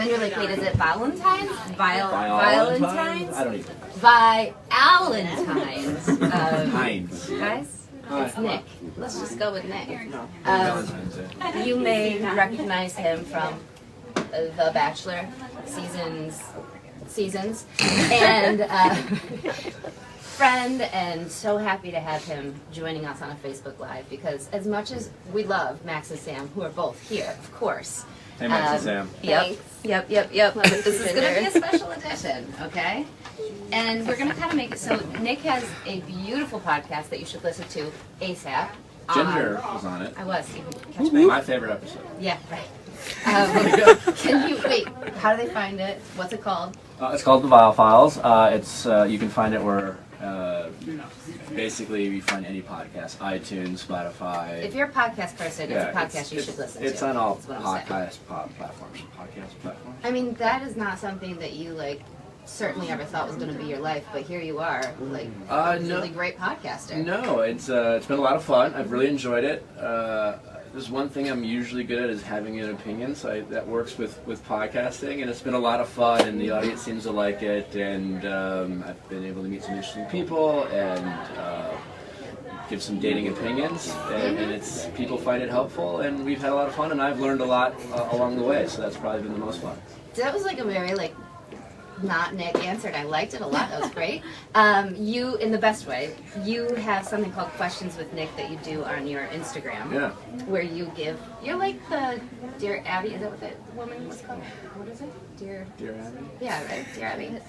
then you're like, wait, is it Valentine's? Valentines? I don't even. VIALL-ENTINES. Guys, it's Nick. Let's just go with Nick. You may recognize him from The Bachelor seasons, and friend, and so happy to have him joining us on a Facebook Live, because as much as we love Max and Sam, who are both here, of course. Hey, Max and Sam. Yep. This is going to be a special edition, okay? And we're going to kind of make it so Nick has a beautiful podcast that you should listen to ASAP. Ginger was on it. I was. You can catch me. My favorite episode. Yeah, right. Can you wait? How do they find it? What's it called? It's called the Viall Files. It's you can find it where basically you find any podcast, iTunes, Spotify. If you're a podcast person, it's a podcast you should listen to. It's on all platforms. I mean, that is not something that you certainly ever thought was going to be your life, but here you are, really great podcaster. No, it's been a lot of fun. I've really enjoyed it. There's one thing I'm usually good at is having an opinion, so that works with podcasting, and it's been a lot of fun, and the audience seems to like it, and I've been able to meet some interesting people and give some dating opinions, and it's people find it helpful, and we've had a lot of fun, and I've learned a lot along the way, so that's probably been the most fun. That was a very not Nick answered. I liked it a lot. That was great. You, in the best way, you have something called Questions with Nick that you do on your Instagram. Yeah. Where you give, you're like the Dear Abby, is that what the woman was called? What is it? Dear Abby? Yeah, right, Dear Abby.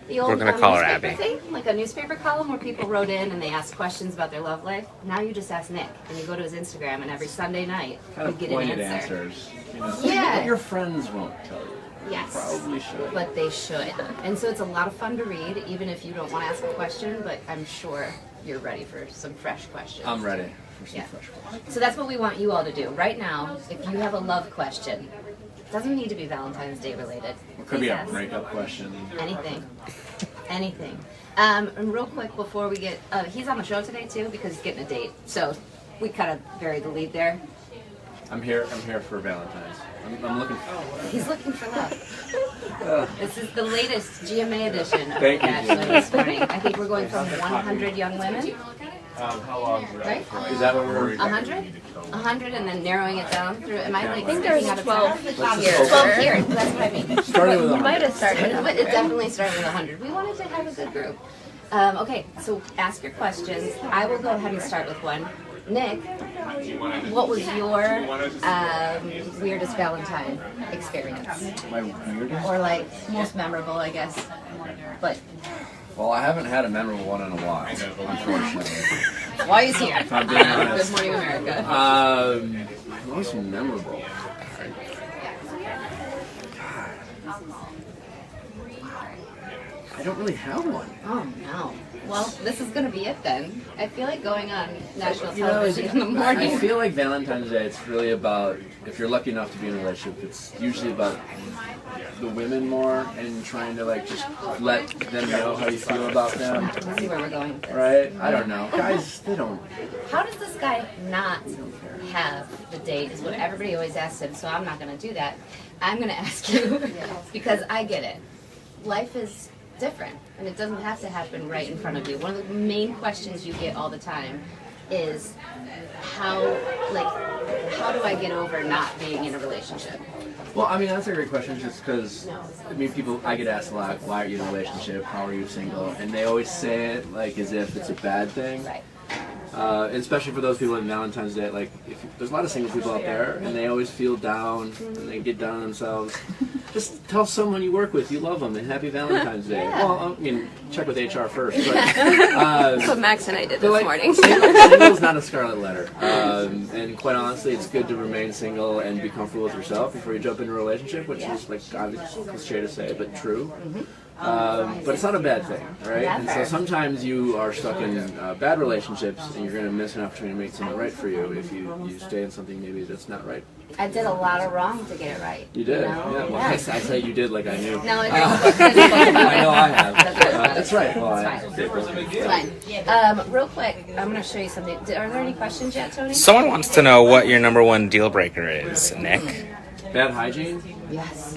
The old, We're going to call her Abby. Thing, like a newspaper column where people wrote in and they asked questions about their love life. Now you just ask Nick, and you go to his Instagram, and every Sunday night kind you of get pointed an answer. answers. Yeah. But your friends won't tell you. Yes. Probably should. But they should. And so it's a lot of fun to read, even if you don't want to ask a question, but I'm sure you're ready for some fresh questions. I'm ready for some fresh questions. So that's what we want you all to do. Right now, if you have a love question, it doesn't need to be Valentine's Day related. It could be a breakup question. Anything. And real quick before we get, he's on the show today too because he's getting a date. So we kind of buried the lead there. I'm here for Valentine's. I'm looking. He's looking for love. This is the latest GMA edition of Thank The you, Bachelor this morning. I think we're going from 100 young women. How long? Right? Is that what we're? 100? 100 and then narrowing it down through. Am I I think there's 12 here. 12 here. That's what I mean. Starting with You might have started. But it definitely started with 100. We wanted to have a good group. Okay, so ask your questions. I will go ahead and start with one. Nick, what was your weirdest Valentine experience? My weirdest? Or most memorable, I guess. But Well, I haven't had a memorable one in a while, unfortunately. why is here? If I'm being honest. Good Morning America. Most memorable. I don't really have one. Oh no. Well, this is going to be it then. I feel like going on national television in the morning. I feel like Valentine's Day, it's really about, if you're lucky enough to be in a relationship, it's usually about the women more and trying to just let them know how you feel about them. Let's see where we're going with this. Right? I don't know. Guys, they don't. How does this guy not have the date is what everybody always asks him, so I'm not going to do that. I'm going to ask you because I get it. Life is different, and it doesn't have to happen right in front of you. One of the main questions you get all the time is how do I get over not being in a relationship? Well, I mean, that's a great question just because, I get asked a lot, why are you in a relationship, how are you single, and they always say it as if it's a bad thing. Right. Especially for those people on Valentine's Day, there's a lot of single people out there, and they always feel down, and they get down on themselves. Just tell someone you work with you love them, and happy Valentine's Day. Yeah. Well, check with HR first. But, that's what Max and I did this morning. Single is not a scarlet letter. And quite honestly, it's good to remain single and be comfortable with yourself before you jump into a relationship, which is obviously cliche to say, but true. But it's not a bad thing, right? And so sometimes you are stuck in bad relationships, and you're going to miss an opportunity to make something right for you if you stay in something maybe that's not right. I did a lot of wrong to get it right. You did? You know? Yeah. Well, I say you did like I knew. No, it's I know I have. That's right. Well, It's fine. Real quick, I'm going to show you something. Are there any questions yet, Tony? Someone wants to know what your number one deal breaker is, Nick. Bad hygiene? Yes.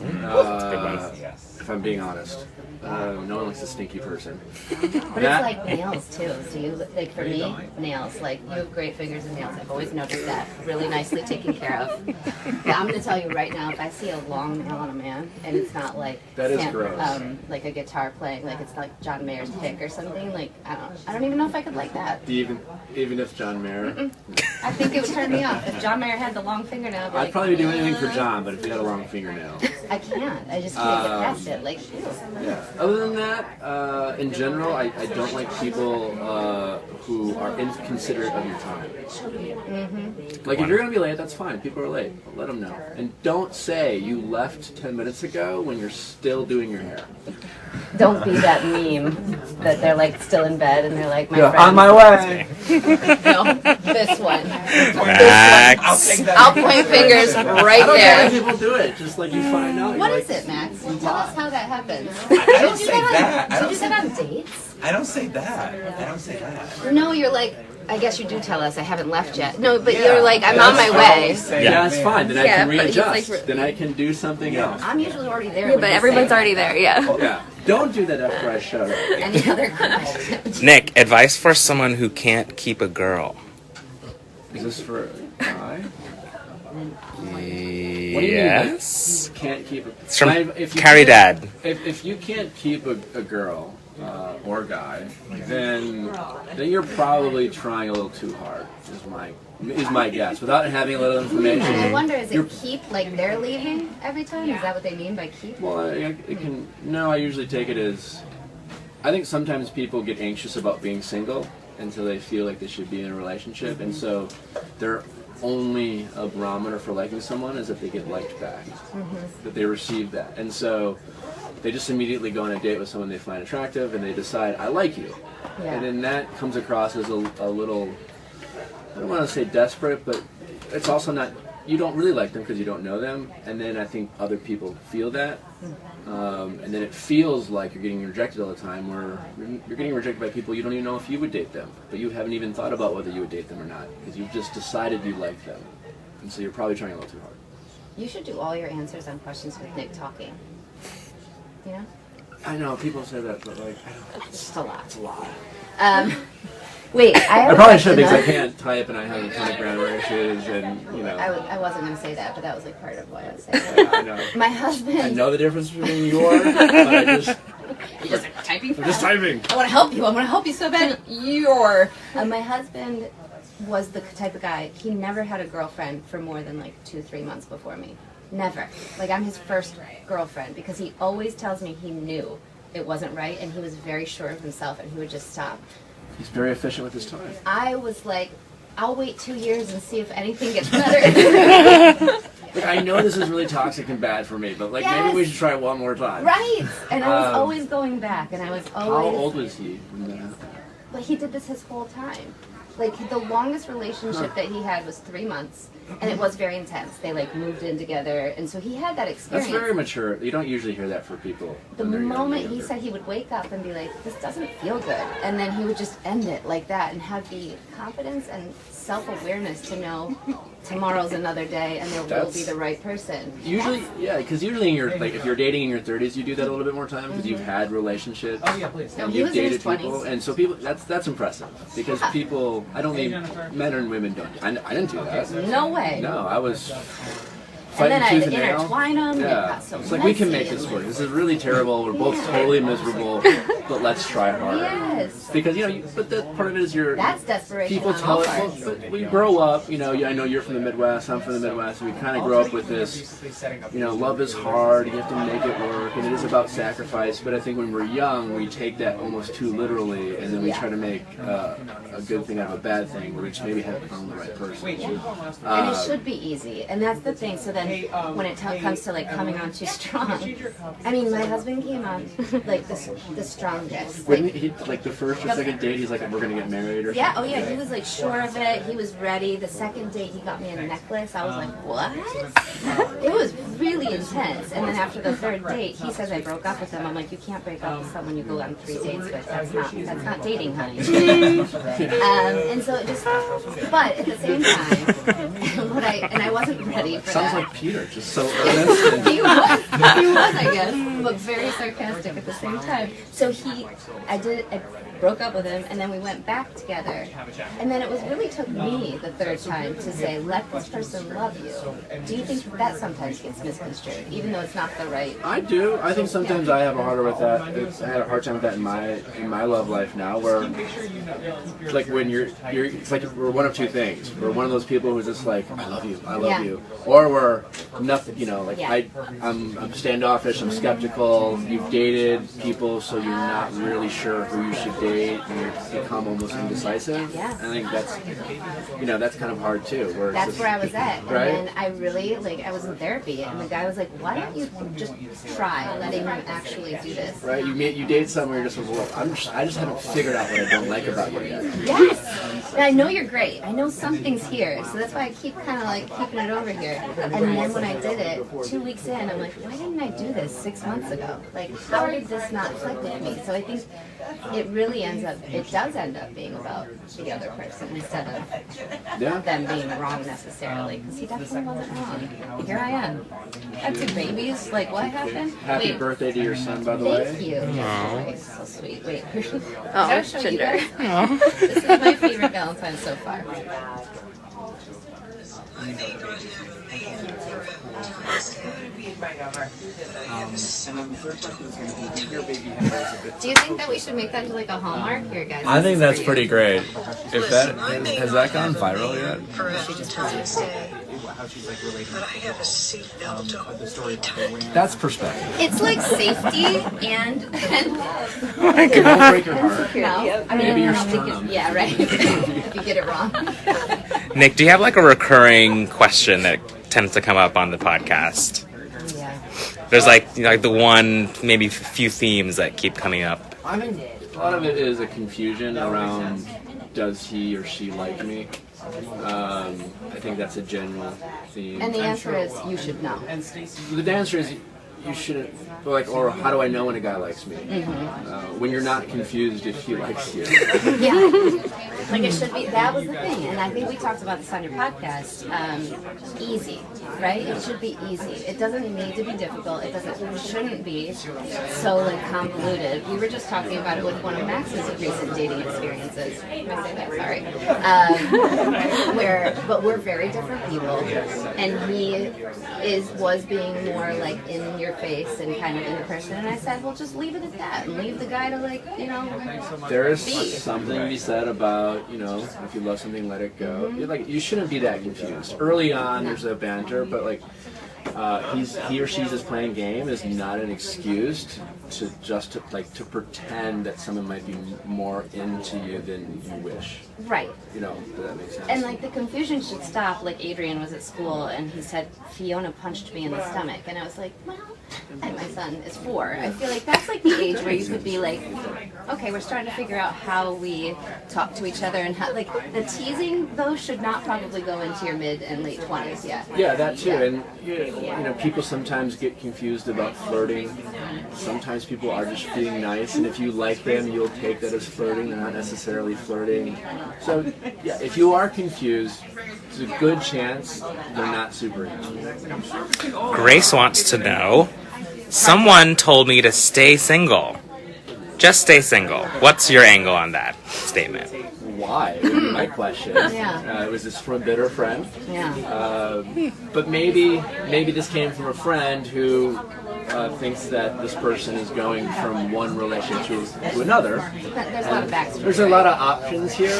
If I'm being honest. No one likes a stinky person. But it's like nails too. So you like for me, nails. Like you have great fingers and nails. I've always noticed that. Really nicely taken care of. But I'm gonna tell you right now, if I see a long nail on a man and it's not like that is gross. Like a guitar playing, like it's like John Mayer's pick or something. Like I don't even know if I could like that. Even if John Mayer. I think it would turn me off. If John Mayer had the long fingernail, I'd probably do anything for John, but if he had a long fingernail. I can't. I just can't get past it. Like, yeah. Other than that, in general, I don't like people who are inconsiderate of your time. Like, if you're going to be late, that's fine. People are late. Let them know. And don't say you left 10 minutes ago when you're still doing your hair. Don't be that meme that they're like still in bed and they're like, my friend. On my way. No, this one. Max. I'll point fingers right I don't know there. why people do it. Just like you find out. What you're is like, it, Max? Tell us how that happens. I don't say that. Did you do that on dates? I don't say that. I don't say that. No, you're like, I guess you do tell us I haven't left yet. No, but you're like, I'm on my way. Yeah, that's fine. Then I can but he's readjust. like- then I can do something else. I'm usually already there. Yeah, when but you everyone's say already there, yeah. Yeah. Don't do that after I shut up. Any other questions? Nick, advice for someone who can't keep a girl. Is this for a guy? Yes. Can't keep a. It's from If you Carrie can't- Dad. If you can't keep a girl or guy, then you're probably trying a little too hard. Is my guess. Without having a little information. I wonder, is it keep, like they're leaving every time? Is that what they mean by keep? Well, it can. No, I usually take it as. I think sometimes people get anxious about being single until they feel like they should be in a relationship, and so their only a barometer for liking someone is that they get liked back, that they receive that, and so they just immediately go on a date with someone they find attractive, and they decide, I like you, and then that comes across as a little. I don't want to say desperate, but it's also not. You don't really like them because you don't know them, and then I think other people feel that, and then it feels like you're getting rejected all the time, where you're getting rejected by people you don't even know if you would date them, but you haven't even thought about whether you would date them or not, because you've just decided you like them, and so you're probably trying a little too hard. You should do all your answers on questions with Nick talking. You know? I know, people say that, but like, I don't, It's just a lot. it's a lot. Wait, I probably should because I can't type and I have a ton of grammar issues, and you know. I wasn't going to say that, but that was like part of why I was saying Yeah, that. I know. My husband. I know the difference between your, but I just. You're just like typing fast. I'm just typing. I want to help you. I want to help you so bad. Your. My husband was the type of guy. He never had a girlfriend for more than like 2-3 months before me. Never. Like I'm his first girlfriend because he always tells me he knew it wasn't right, and he was very sure of himself, and he would just stop. He's very efficient with his time. I was like, I'll wait 2 years and see if anything gets better. Like, I know this is really toxic and bad for me, but like Yes. maybe we should try it one more time. Right. And I was always going back, and I was How always. old was he when that happened? But he did this his whole time. Like the longest relationship that he had was 3 months, and it was very intense. They like moved in together, and so he had that experience. That's very mature. You don't usually hear that for people. The when they're moment he younger. said he would wake up and be like, this doesn't feel good, and then he would just end it like that and have the confidence and self-awareness to know tomorrow's another day and there will be the right person. Usually, yeah, because usually in your if you're dating in your 30s, you do that a little bit more time because you've had relationships. Oh yeah, please. No, And he you've was in his dated people, 20s. and so people that's impressive because people. I don't mean men and women don't. I didn't do that. No way. No, I was. And then fighting I'd tooth and nail. intertwine them. And it Yeah, got so it's like we can messy make this and- work. This is really terrible. We're both totally miserable, but let's try harder. Yes. Because but that part of it is That's desperation people on tell all it. parts. Well, but we grow up. I know you're from the Midwest. I'm from the Midwest. And we kind of grow up with this. Love is hard. You have to make it work, and it is about sacrifice. But I think when we're young, we take that almost too literally, and then we try to make a good thing out of a bad thing, where we just maybe haven't found the right person. And it should be easy, and that's the thing. So then, when it comes to like coming on too strong, I mean, my husband came on like the strongest. Wouldn't he, like the first or second date, he's like, we're gonna get married or Yeah, something? oh yeah, he was like sure of it. He was ready. The second date, he got me a necklace. I was like, what? It was really intense. And then after the third date, he says I broke up with him. I'm like, you can't break up with someone you go on 3 dates with. That's not dating, honey. And so it just, but at the same time, I wasn't ready for Sounds that. like Peter, just so earnest. And He was, I guess, but very sarcastic at the same time. So I broke up with him, and then we went back together. And then it really took me the third time to say, let this person love you. Do you think that sometimes gets misconstrued, even though it's not the right? I do. I think sometimes I have a harder with that. I had a hard time with that in my love life now, where it's like when you're it's like we're one of two things. We're one of those people who's just like, I love you, or we're nothing. Like I'm standoffish. I'm skeptical. You've dated people, so you're not really sure who you should date, and you become almost indecisive. Yeah. I think that's kind of hard too. That's where I was at. And right? then I was in therapy, and the guy was like, why don't you just try letting him actually do this? Right? You date someone, you're just like, well, I just haven't figured out what I don't like about you yet. Yes! And I know you're great. I know something's here. So that's why I keep kind of like keeping it over here. And then when I did it, 2 weeks in, I'm like, why didn't I do this 6 months ago? Like, how did this not click with me? So I think it really does end up being about the other person instead of them being wrong necessarily. Because he definitely wasn't wrong. Here I am. I have 2 babies. Like, what happened? Happy birthday to your son, by the way. Thank you. Yes, so sweet. Wait. Oh, Show you Tinder. guys? This is my favorite Valentine so far. Do you think that we should make that into like a Hallmark here, guys? I think that's For you. pretty great. If that has that gone viral yet? That's perspective. It's like safety and love. Oh my It god. won't break your heart. No, I mean, Maybe your I don't think sternum. yeah, right. If you get it wrong. Nick, do you have like a recurring question that tends to come up on the podcast? Yeah. There's like the one, maybe few themes that keep coming up. I think a lot of it is a confusion around does he or she like me. I think that's a general theme. And the answer is you should know. The answer is you shouldn't, or how do I know when a guy likes me? When you're not confused if he likes you. Yeah. Like it should be, that was the thing. And I think we talked about this on your podcast. Easy, right? It should be easy. It doesn't need to be difficult. It shouldn't be so like convoluted. We were just talking about it with one of Max's recent dating experiences. Can I say that? Sorry. But we're very different people. And he was being more like in your face and kind of in person. And I said, well, just leave it at that and leave the guy to like, There is be. something to be said about, if you love something, let it go. You shouldn't be that confused. Early on, there's a banter, but like, he or she's just playing game is not an excuse to pretend that someone might be more into you than you wish. Right. Does that make sense? And like the confusion should stop. Like Adrian was at school and he said Fiona punched me in the stomach, and I was like, well, and my son is 4. I feel like that's like the age where you could be like, okay, we're starting to figure out how we talk to each other, and how like the teasing though should not probably go into your mid and late 20s yet. Yeah, that too. And people sometimes get confused about flirting. Sometimes people are just being nice, and if you like them, you'll take that as flirting. They're not necessarily flirting. So, yeah, if you are confused, there's a good chance they're not super into you. Grace wants to know, someone told me to stay single. Just stay single. What's your angle on that statement? Why? Would be my question. Yeah. Was this from a bitter friend? Yeah. But maybe this came from a friend who thinks that this person is going from one relationship to another. There's a lot of backstory. There's a lot of options here.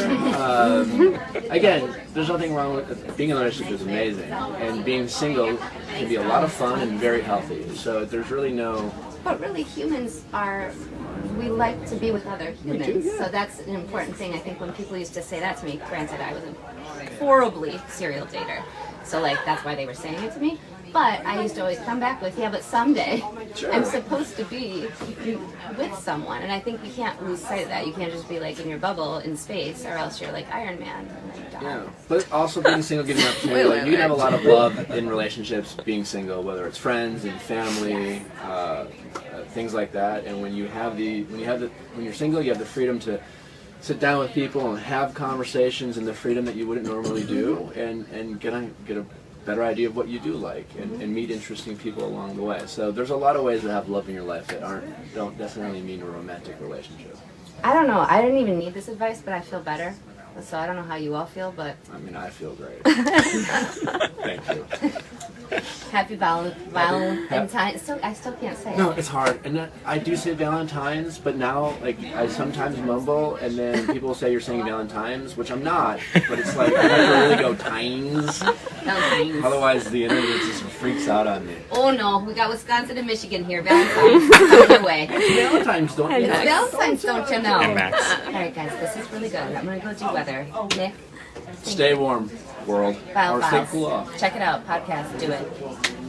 Again, there's nothing wrong with being in a relationship is amazing, and being single can be a lot of fun and very healthy. So there's really no. But really, humans we like to be with other humans. We do, yeah. So that's an important thing. I think when people used to say that to me, granted I was a horribly serial dater, so like that's why they were saying it to me. But I used to always come back with, yeah, but someday Sure. I'm supposed to be with someone. And I think you can't lose sight of that. You can't just be like in your bubble in space, or else you're like Iron Man and then you die. Yeah, but also being single gives you an opportunity. Wait, Like, you can have a lot of love in relationships being single, whether it's friends and family, things like that. And when you're single, you have the freedom to sit down with people and have conversations in the freedom that you wouldn't normally do, and get a better idea of what you do like, and meet interesting people along the way. So there's a lot of ways to have love in your life that don't necessarily mean a romantic relationship. I don't know. I didn't even need this advice, but I feel better. So I don't know how you all feel, but I mean, I feel great. Thank you. happy Valentine. I still can't say it. No, it's hard, and I do say Valentine's, but now like I sometimes mumble, and then people say you're saying Valentine's, which I'm not. But it's like I have to really go tines. Valentine's. Otherwise, the internet just freaks out on me. Oh no, we got Wisconsin and Michigan here. Valentine's coming your way. Valentine's don't. It's Valentine's, don't you know? And Max. All right, guys, this is really good. I'm gonna go do weather. Nick, Stay warm, world, Viall or stay Files. cool off. Check it out, podcast. Do it.